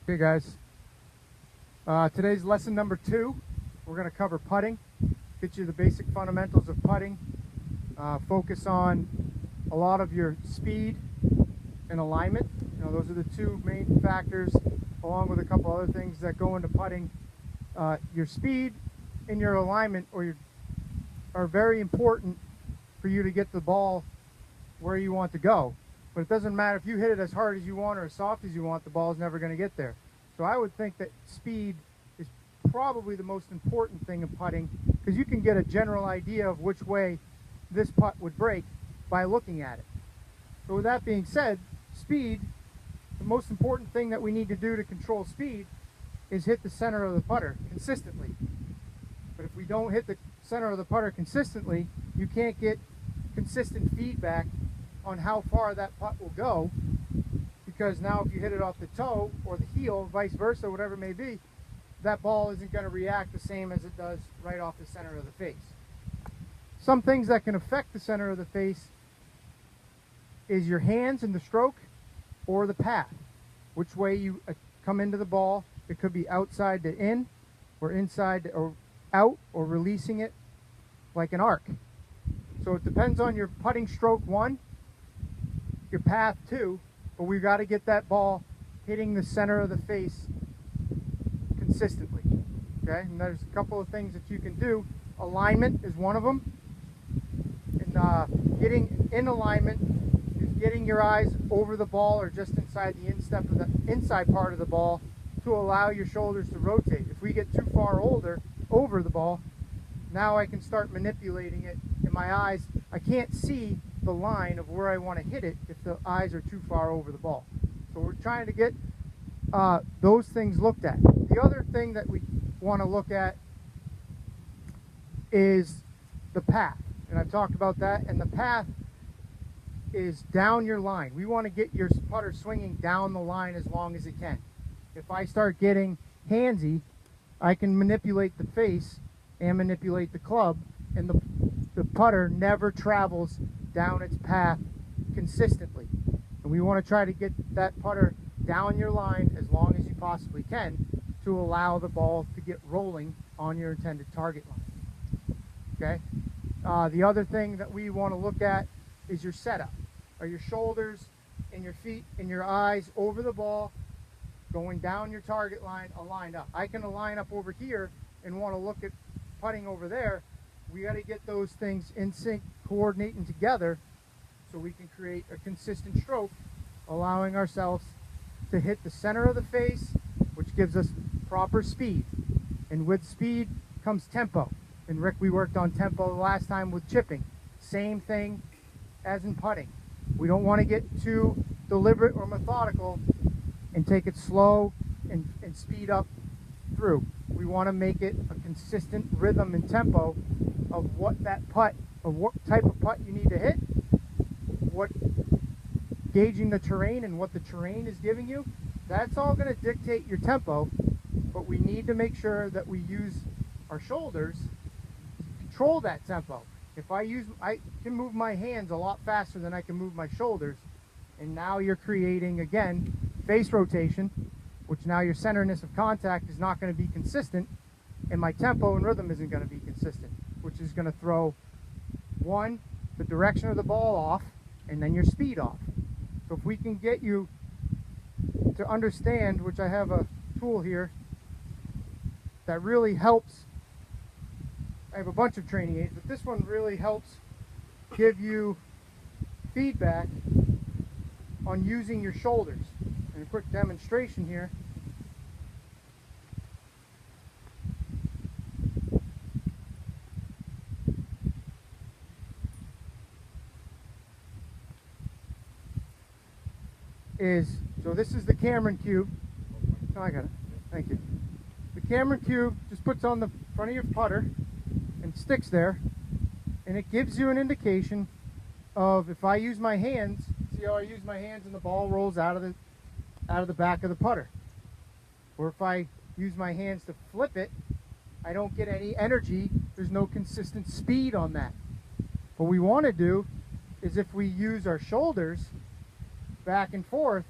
Okay guys, today's lesson number 2. We're going to cover putting, get you the basic fundamentals of putting, focus on a lot of your speed and alignment. Those are the two main factors, along with a couple other things that go into putting. Your speed and your alignment are very important for you to get the ball where you want to go. But it doesn't matter if you hit it as hard as you want or as soft as you want, the ball is never going to get there. So I would think that speed is probably the most important thing in putting, because you can get a general idea of which way this putt would break by looking at it. So with that being said, speed, the most important thing that we need to do to control speed is hit the center of the putter consistently. But if we don't hit the center of the putter consistently, you can't get consistent feedback on how far that putt will go, because now if you hit it off the toe or the heel, vice versa, whatever it may be, that ball isn't going to react the same as it does right off the center of the face. Some things that can affect the center of the face is your hands in the stroke or the path, which way you come into the ball. It could be outside to in, or inside to, or out, or releasing it like an arc. So it depends on your putting stroke 1, your path 2, but we've got to get that ball hitting the center of the face consistently. Okay, and there's a couple of things that you can do. Alignment is one of them. And getting in alignment is getting your eyes over the ball or just inside the instep of the inside part of the ball to allow your shoulders to rotate. If we get too far over the ball, now I can start manipulating it in my eyes. I can't see the line of where I want to hit it if the eyes are too far over the ball. So we're trying to get those things looked at. The other thing that we want to look at is the path, and I've talked about that. And the path is down your line. We want to get your putter swinging down the line as long as it can. If I start getting handsy, I can manipulate the face and manipulate the club, and the putter never travels down its path consistently. And we want to try to get that putter down your line as long as you possibly can to allow the ball to get rolling on your intended target line. Okay. The other thing that we want to look at is your setup. Are your shoulders and your feet and your eyes over the ball, going down your target line, aligned up? I can align up over here and want to look at putting over there. We got to get those things in sync, coordinating together, so we can create a consistent stroke, allowing ourselves to hit the center of the face, which gives us proper speed. And with speed comes tempo. And Rick, we worked on tempo the last time with chipping. Same thing as in putting. We don't want to get too deliberate or methodical and take it slow and speed up through. We want to make it a consistent rhythm and tempo of what that putt, of what type of putt you need to hit, what gauging the terrain and what the terrain is giving you. That's all going to dictate your tempo, but we need to make sure that we use our shoulders to control that tempo. If I can move my hands a lot faster than I can move my shoulders, and now you're creating, again, face rotation, which now your centerness of contact is not going to be consistent, and my tempo and rhythm isn't going to be consistent, which is going to throw, one, the direction of the ball off, and then your speed off. So if we can get you to understand, which I have a tool here that really helps. I have a bunch of training aids, but this one really helps give you feedback on using your shoulders. And a quick demonstration here. So this is the Cameron Cube. Oh, I got it. Thank you. The Cameron Cube just puts on the front of your putter and sticks there, and it gives you an indication of, if I use my hands, see how I use my hands and the ball rolls out of the back of the putter. Or if I use my hands to flip it, I don't get any energy. There's no consistent speed on that. What we want to do is, if we use our shoulders back and forth,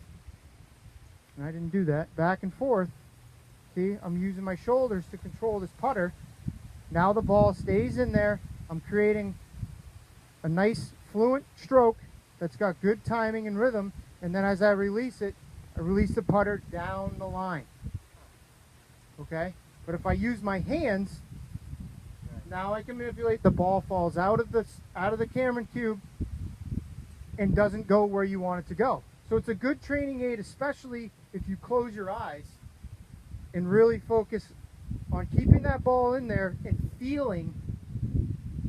and I didn't do that, back and forth. See, I'm using my shoulders to control this putter. Now the ball stays in there. I'm creating a nice fluent stroke that's got good timing and rhythm, and then as I release it, I release the putter down the line. Okay? But if I use my hands, now I can manipulate. The ball falls out of the Cameron Cube and doesn't go where you want it to go. So it's a good training aid, especially if you close your eyes and really focus on keeping that ball in there and feeling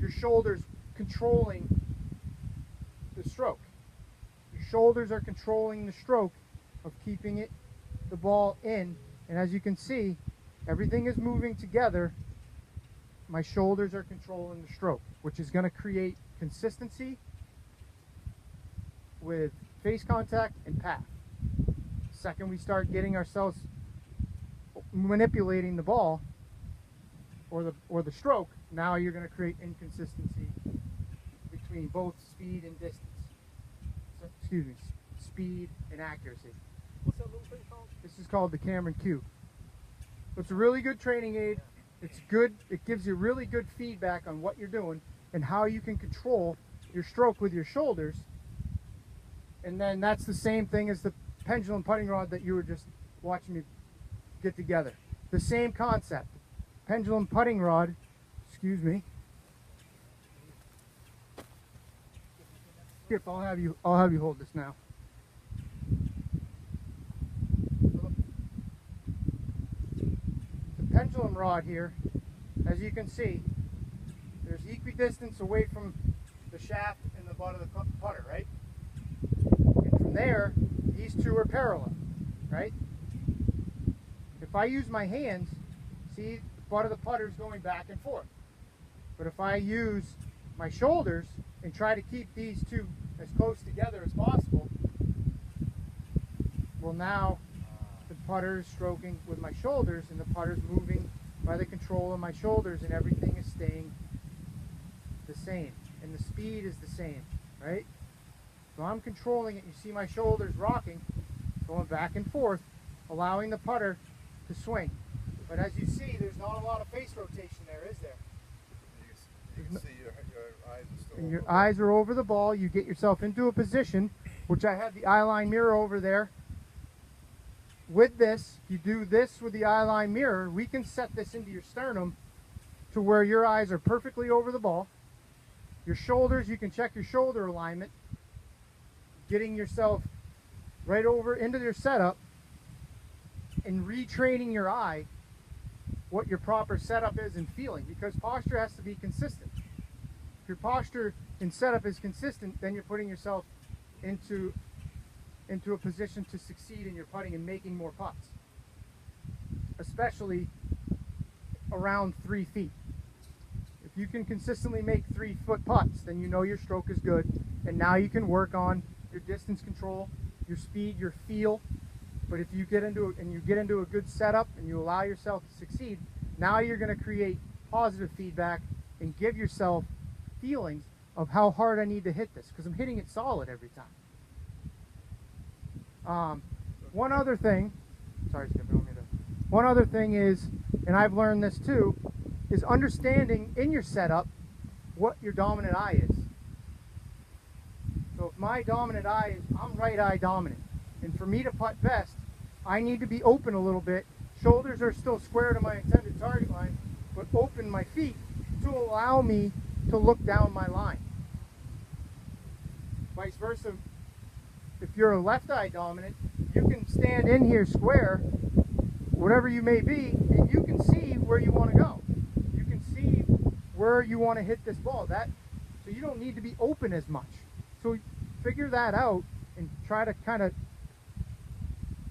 your shoulders controlling the stroke. Your shoulders are controlling the stroke of keeping the ball in, and as you can see, everything is moving together. My shoulders are controlling the stroke, which is going to create consistency with face contact and path. Second, we start getting ourselves manipulating the ball or the stroke, now you're going to create inconsistency between both speed and distance. So, excuse me, speed and accuracy. What's that little thing called? This is called the Cameron Cube. So it's a really good training aid. It's good. It gives you really good feedback on what you're doing and how you can control your stroke with your shoulders. And then that's the same thing as the pendulum putting rod that you were just watching me get together. The same concept. Pendulum putting rod, excuse me. Skip, I'll have you hold this now. The pendulum rod here, as you can see, there's equidistance away from the shaft and the butt of the putter, right? And from there, these two are parallel, right? If I use my hands, see, the butt of the putter is going back and forth. But if I use my shoulders and try to keep these two as close together as possible, well, now the putter is stroking with my shoulders and the putter is moving by the control of my shoulders, and everything is staying the same and the speed is the same, right? So I'm controlling it. You see my shoulders rocking, going back and forth, allowing the putter to swing. But as you see, there's not a lot of face rotation there, is there? You can see your eyes are still and your eyes are over the ball. You get yourself into a position, which I have the eye line mirror over there. With this, you do this with the eye line mirror, we can set this into your sternum to where your eyes are perfectly over the ball. Your shoulders, you can check your shoulder alignment, getting yourself right over into your setup and retraining your eye what your proper setup is and feeling, because posture has to be consistent. If your posture and setup is consistent, then you're putting yourself into a position to succeed in your putting and making more putts, especially around 3 feet. If you can consistently make 3-foot putts, then you know your stroke is good, and now you can work on your distance control, your speed, your feel. But if you get into a good setup and you allow yourself to succeed, now you're going to create positive feedback and give yourself feelings of how hard I need to hit this, because I'm hitting it solid every time. One other thing, sorry, Skip, I don't mean to. One other thing is, and I've learned this too, is understanding in your setup what your dominant eye is. So if my dominant eye is, I'm right eye dominant. And for me to putt best, I need to be open a little bit. Shoulders are still square to my intended target line, but open my feet to allow me to look down my line. Vice versa, if you're a left eye dominant, you can stand in here square, whatever you may be, and you can see where you want to go. You can see where you want to hit this ball. So you don't need to be open as much. So figure that out and try to kind of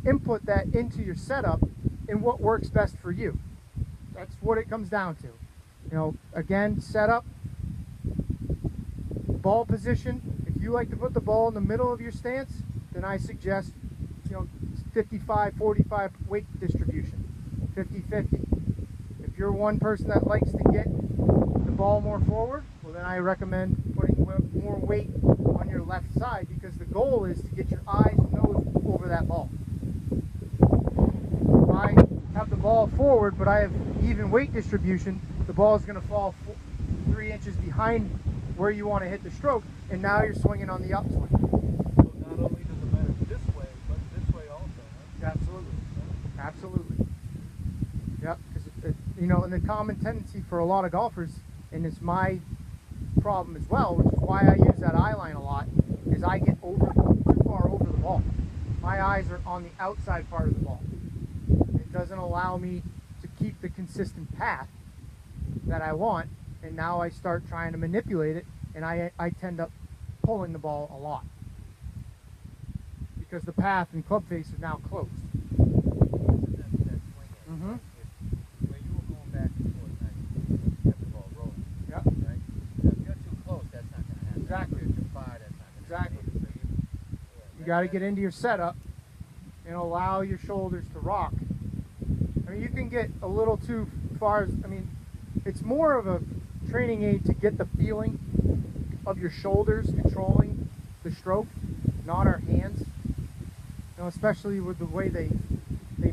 input that into your setup and what works best for you. That's what it comes down to. You know, again, setup, ball position. If you like to put the ball in the middle of your stance, then I suggest, 55-45 weight distribution, 50-50. If you're one person that likes to get the ball more forward, well, then I recommend putting more weight on your left side, because the goal is to get your eyes and nose over that ball. I have the ball forward, but I have even weight distribution, the ball is going to fall 3 inches behind where you want to hit the stroke, and now you're swinging on the upswing. So not only does it matter this way, but this way also, huh? Absolutely. Absolutely. Yep, because you know, and the common tendency for a lot of golfers, and it's my problem as well, which is why I use that eye line a lot, is I get too far over the ball. My eyes are on the outside part of the ball. It doesn't allow me to keep the consistent path that I want, and now I start trying to manipulate it, and I tend up pulling the ball a lot because the path and club face are now closed. Mm-hmm. Where you were going back and forth, now you kept the ball rolling. Yep. Right? Now, if you're too close, that's not going to happen. Exactly. If you're too far, that's not going to Exactly. happen. So You got to get into your setup and allow your shoulders to rock. I mean, you can get a little too far. I mean, it's more of a training aid to get the feeling of your shoulders controlling the stroke, not our hands. You know, especially with the way they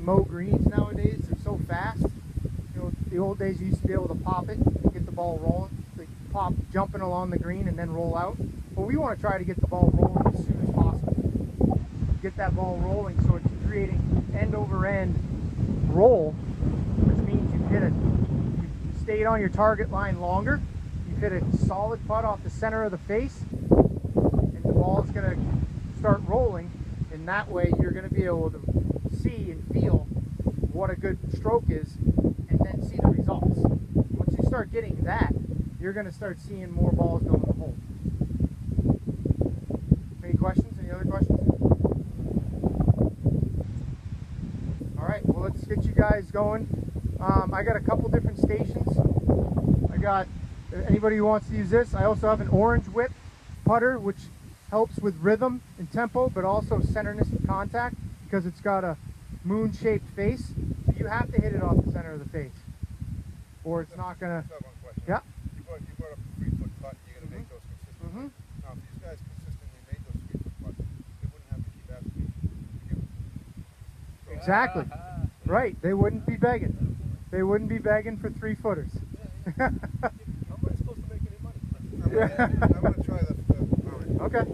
mow greens nowadays. They're so fast. You know, the old days you used to be able to pop it, get the ball rolling, like pop jumping along the green and then roll out. But we want to try to get the ball rolling as soon as possible. Get that ball rolling so it's creating end over end roll, which means you stayed on your target line longer, you've hit a solid putt off the center of the face, and the ball is going to start rolling, and that way you're going to be able to see and feel what a good stroke is and then see the results. Once you start getting that, you're going to start seeing more balls go in the hole. Any questions? Any other questions? All right, well, let's get you guys going. I got a couple different stations. I got anybody who wants to use this. I also have an orange whip putter, which helps with rhythm and tempo, but also centerness of contact because it's got a moon-shaped face. So you have to hit it off the center of the face, or it's not gonna. I just have one question. Yeah. You brought up a 3-foot putt. You're going to make those consistent. Mm-hmm. Now, if these guys consistently made those 3-foot putts, they wouldn't have to keep asking me to give them. Exactly. Right. They wouldn't be begging. They wouldn't be begging for 3-footers. How am I supposed to make any money? I'm going to try the all right. Okay.